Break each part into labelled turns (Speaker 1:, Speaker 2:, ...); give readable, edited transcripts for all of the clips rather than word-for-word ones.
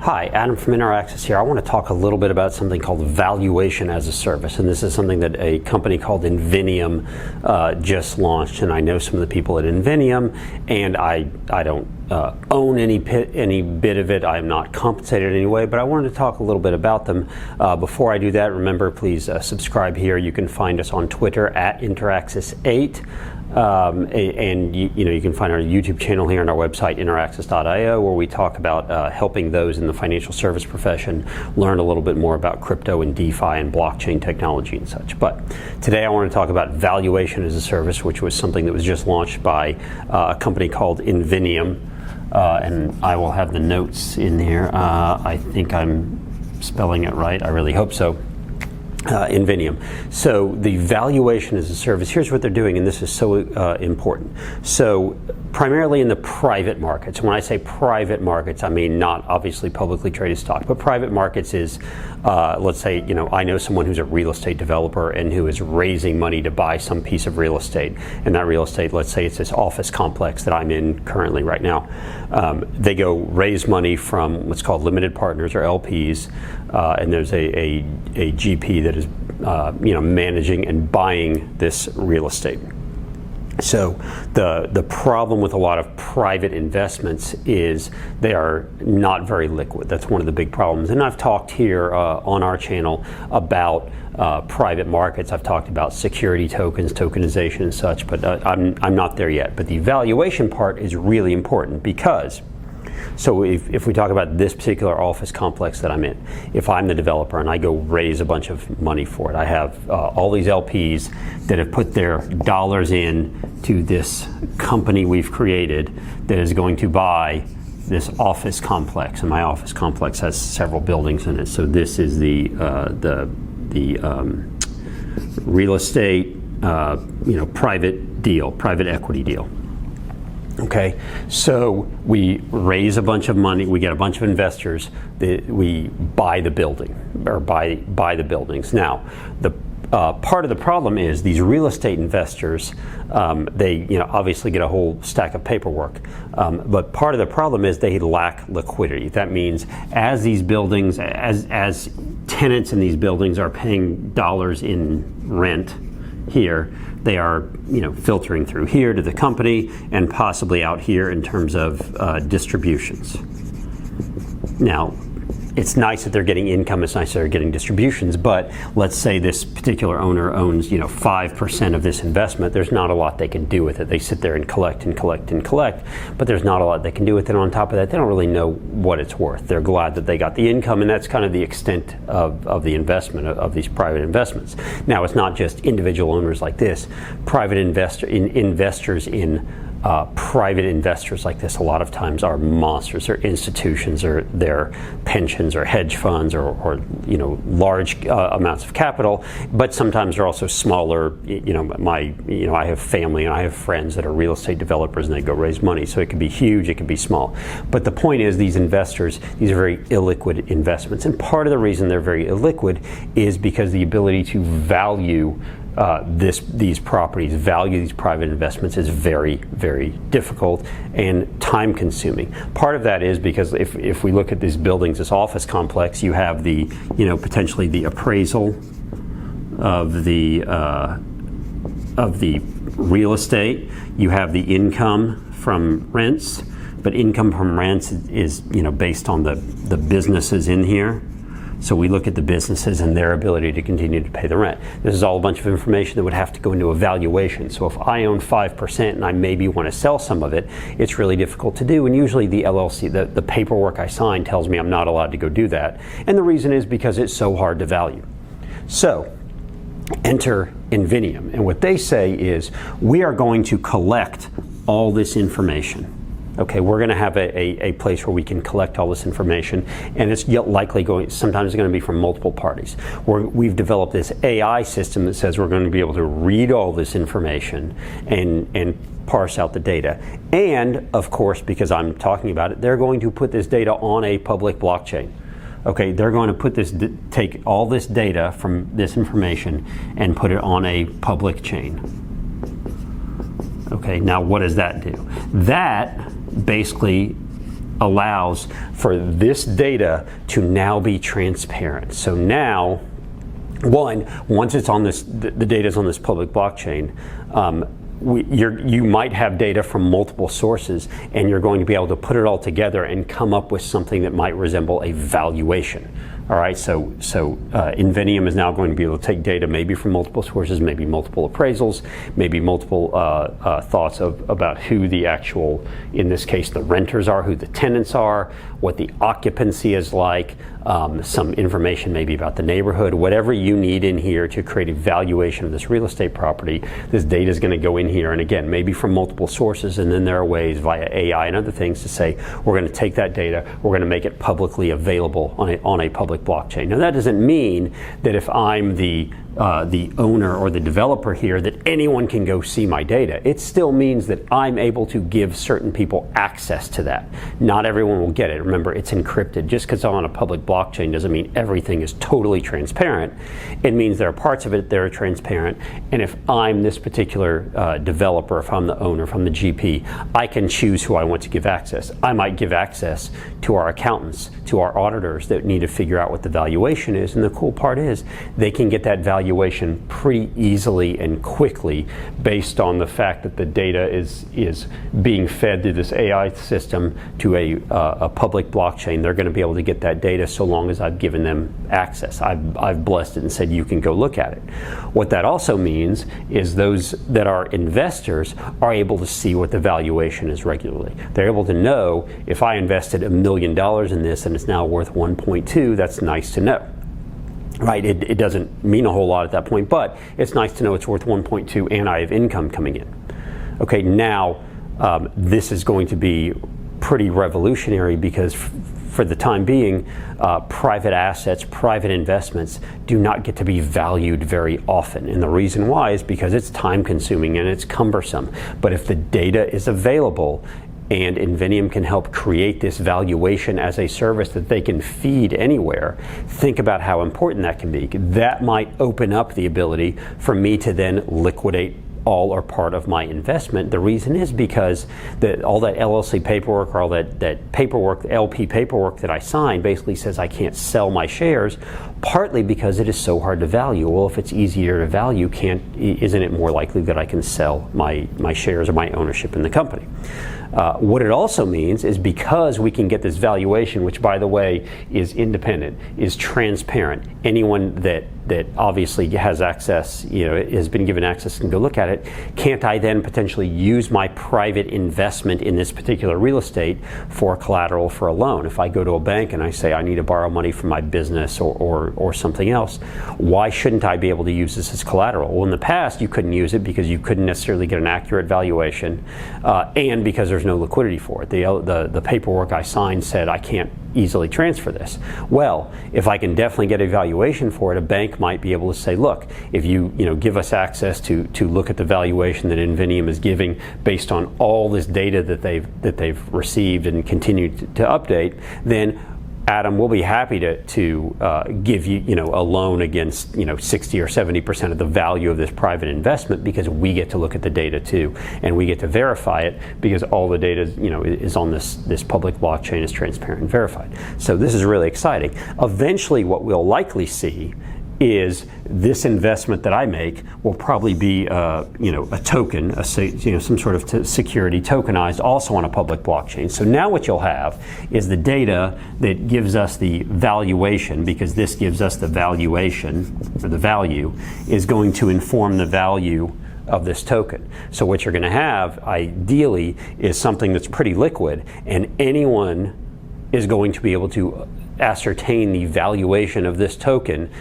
Speaker 1: Hi, Adam from Interaxis here. I want to talk a little bit about something called Valuation as a Service, and this is something that a company called Inveniam just launched, and I know some of the people at Inveniam, and I don't own any bit of it. I'm not compensated in any way, but I wanted to talk a little bit about them. Before I do that, remember, please subscribe here. You can find us on Twitter at Interaxis8. And you can find our YouTube channel here on our website, interaxis.io, where we talk about helping those in the financial service profession learn a little bit more about crypto and DeFi and blockchain technology and such. But today I want to talk about Valuation as a Service, which was something that was just launched by a company called Inveniam. And I will have the notes in here. I think I'm spelling it right. I really hope so. Inveniam. So the Valuation as a Service, here's what they're doing, and this is so important. So primarily in the private markets. When I say private markets, I mean not obviously publicly traded stock, but private markets is, let's say, I know someone who's a real estate developer and who is raising money to buy some piece of real estate. And that real estate, let's say it's this office complex that I'm in currently right now. They go raise money from what's called limited partners or LPs, and there's a GP that is managing and buying this real estate. So the problem with a lot of private investments is they are not very liquid. That's one of the big problems. And I've talked here on our channel about private markets. I've talked about security tokens, tokenization and such, but I'm not there yet. But the valuation part is really important because, so if we talk about this particular office complex that I'm in, if I'm the developer and I go raise a bunch of money for it, I have all these LPs that have put their dollars in to this company we've created that is going to buy this office complex, and my office complex has several buildings in it. So this is the real estate, private equity deal. Okay, so we raise a bunch of money, we get a bunch of investors, we buy the building, or buy the buildings. Now, the part of the problem is these real estate investors, they obviously get a whole stack of paperwork, but part of the problem is they lack liquidity. That means as these buildings, as tenants in these buildings are paying dollars in rent here, they are filtering through here to the company and possibly out here in terms of distributions. Now, it's nice that they're getting income, it's nice that they're getting distributions, but let's say this particular owner owns 5% of this investment. There's not a lot they can do with it. They sit there and collect and collect and collect, but there's not a lot they can do with it. On top of that, they don't really know what it's worth. They're glad that they got the income, and that's kind of the extent of the investment of these private investments. Now, it's not just individual owners like this. Private investors in private investors like this a lot of times are monsters, or institutions, or their pensions, or hedge funds, or large amounts of capital. But sometimes they're also smaller. I have family and I have friends that are real estate developers, and they go raise money. So it could be huge, it could be small. But the point is, these investors, these are very illiquid investments, and part of the reason they're very illiquid is because the ability to value these properties, value these private investments is very, very difficult and time consuming. Part of that is because if we look at these buildings, this office complex, you have the, potentially the appraisal of the real estate, you have the income from rents, but income from rents is, based on the businesses in here. So we look at the businesses and their ability to continue to pay the rent. This is all a bunch of information that would have to go into a valuation. So if I own 5% and I maybe want to sell some of it, it's really difficult to do. And usually the LLC, the paperwork I sign tells me I'm not allowed to go do that. And the reason is because it's so hard to value. So enter Inveniam. And what they say is, we are going to collect all this information. Okay, we're going to have a place where we can collect all this information, and it's likely sometimes going to be from multiple parties. We've developed this AI system that says we're going to be able to read all this information and parse out the data. And of course, because I'm talking about it, they're going to put this data on a public blockchain. Okay, they're going to take all this data from this information and put it on a public chain. Okay, now what does that do? That basically allows for this data to now be transparent. So now, once it's on this, the data is on this public blockchain, you might have data from multiple sources, and you're going to be able to put it all together and come up with something that might resemble a valuation. All right, so Inveniam is now going to be able to take data maybe from multiple sources, maybe multiple appraisals, maybe multiple thoughts about who the actual, in this case, the renters are, who the tenants are, what the occupancy is like, some information maybe about the neighborhood, whatever you need in here to create a valuation of this real estate property. This data is going to go in here, and again, maybe from multiple sources, and then there are ways via AI and other things to say, we're going to take that data, we're going to make it publicly available on a public blockchain. Now that doesn't mean that if I'm the owner or the developer here that anyone can go see my data. It still means that I'm able to give certain people access to that. Not everyone will get it. Remember, it's encrypted. Just because I'm on a public blockchain doesn't mean everything is totally transparent. It means there are parts of it that are transparent, and if I'm this particular developer, if I'm the owner, if I'm the GP, I can choose who I want to give access. I might give access to our accountants, to our auditors that need to figure out what the valuation is, and the cool part is they can get that valuation pretty easily and quickly based on the fact that the data is being fed through this AI system to a public blockchain. They're going to be able to get that data so long as I've given them access. I've blessed it and said you can go look at it. What that also means is those that are investors are able to see what the valuation is regularly. They're able to know if I invested $1 million in this and it's now worth 1.2, that's nice to know. Right, it doesn't mean a whole lot at that point, but it's nice to know it's worth 1.2 and I have income coming in. Okay, now this is going to be pretty revolutionary because for the time being, private assets, private investments do not get to be valued very often. And the reason why is because it's time consuming and it's cumbersome. But if the data is available, and Inveniam can help create this valuation as a service that they can feed anywhere, think about how important that can be. That might open up the ability for me to then liquidate all or part of my investment. The reason is because all that LLC paperwork or all that paperwork, LP paperwork that I signed basically says I can't sell my shares, partly because it is so hard to value. Well, if it's easier to value, isn't it more likely that I can sell my shares or my ownership in the company? What it also means is because we can get this valuation, which by the way is independent, is transparent, anyone that obviously has access, has been given access and go look at it, can't I then potentially use my private investment in this particular real estate for collateral for a loan? If I go to a bank and I say I need to borrow money for my business or something else, why shouldn't I be able to use this as collateral? Well, in the past you couldn't use it because you couldn't necessarily get an accurate valuation and because there's no liquidity for it. The paperwork I signed said I can't easily transfer this. Well, if I can definitely get a valuation for it, a bank might be able to say, look, if you give us access to look at the valuation that Inveniam is giving based on all this data that they've received and continue to update, then Adam, we'll be happy to give you, a loan against 60 or 70% of the value of this private investment because we get to look at the data too, and we get to verify it because all the data is on this public blockchain, is transparent and verified. So this is really exciting. Eventually, what we'll likely see is this investment that I make will probably be a token, some sort of security tokenized also on a public blockchain. So now what you'll have is the data that gives us the valuation, because this gives us the valuation, or the value, is going to inform the value of this token. So what you're going to have ideally is something that's pretty liquid, and anyone is going to be able to ascertain the valuation of this token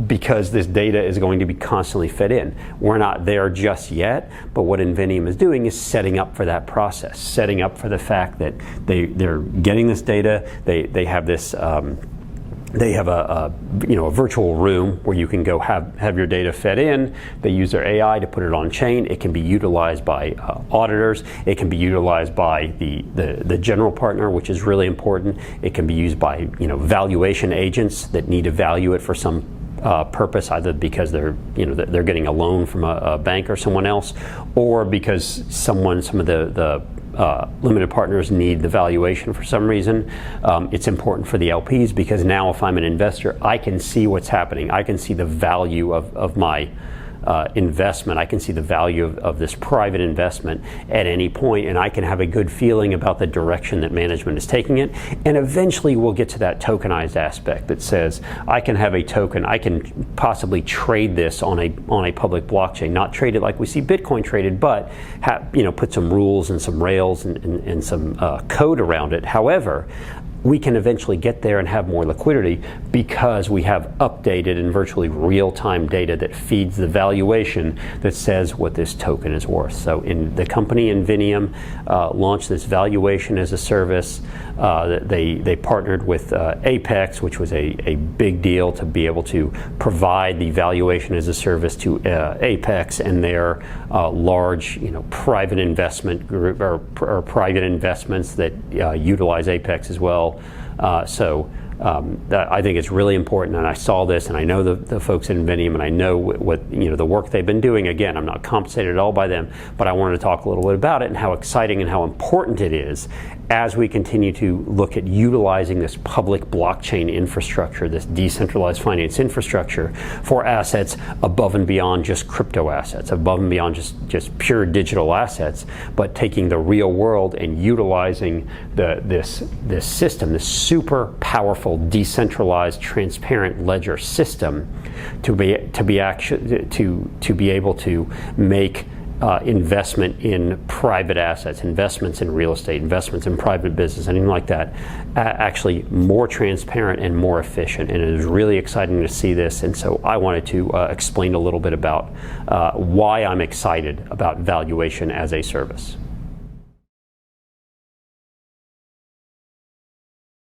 Speaker 1: because this data is going to be constantly fed in. We're not there just yet, but what Inveniam is doing is setting up for that process, setting up for the fact that they're getting this data, they have this they have a virtual room where you can go have your data fed in. They use their AI to put it on chain. It can be utilized by auditors. It can be utilized by the general partner, which is really important. It can be used by valuation agents that need to value it for some purpose, either because they're getting a loan from a bank or someone else, or because some of the limited partners need the valuation for some reason. It's important for the LPs because now if I'm an investor, I can see what's happening. I can see the value of my investment. I can see the value of this private investment at any point, and I can have a good feeling about the direction that management is taking it. And eventually we'll get to that tokenized aspect that says I can have a token, I can possibly trade this on a public blockchain, not trade it like we see Bitcoin traded, but put some rules and some rails and some code around it. However, we can eventually get there and have more liquidity because we have updated and virtually real-time data that feeds the valuation that says what this token is worth. So the company Inveniam launched this valuation as a service. They partnered with Apex, which was a big deal to be able to provide the valuation as a service to Apex and their large private investment group or private investments that utilize Apex as well. I think it's really important, and I saw this, and I know the folks at Inveniam, and I know what the work they've been doing. Again, I'm not compensated at all by them, but I wanted to talk a little bit about it and how exciting and how important it is as we continue to look at utilizing this public blockchain infrastructure, this decentralized finance infrastructure for assets above and beyond just crypto assets, above and beyond just pure digital assets, but taking the real world and utilizing this system, this super powerful, decentralized, transparent ledger system to be able to make investment in private assets, investments in real estate, investments in private business, anything like that, actually more transparent and more efficient. And it is really exciting to see this. And so I wanted to explain a little bit about why I'm excited about valuation as a service.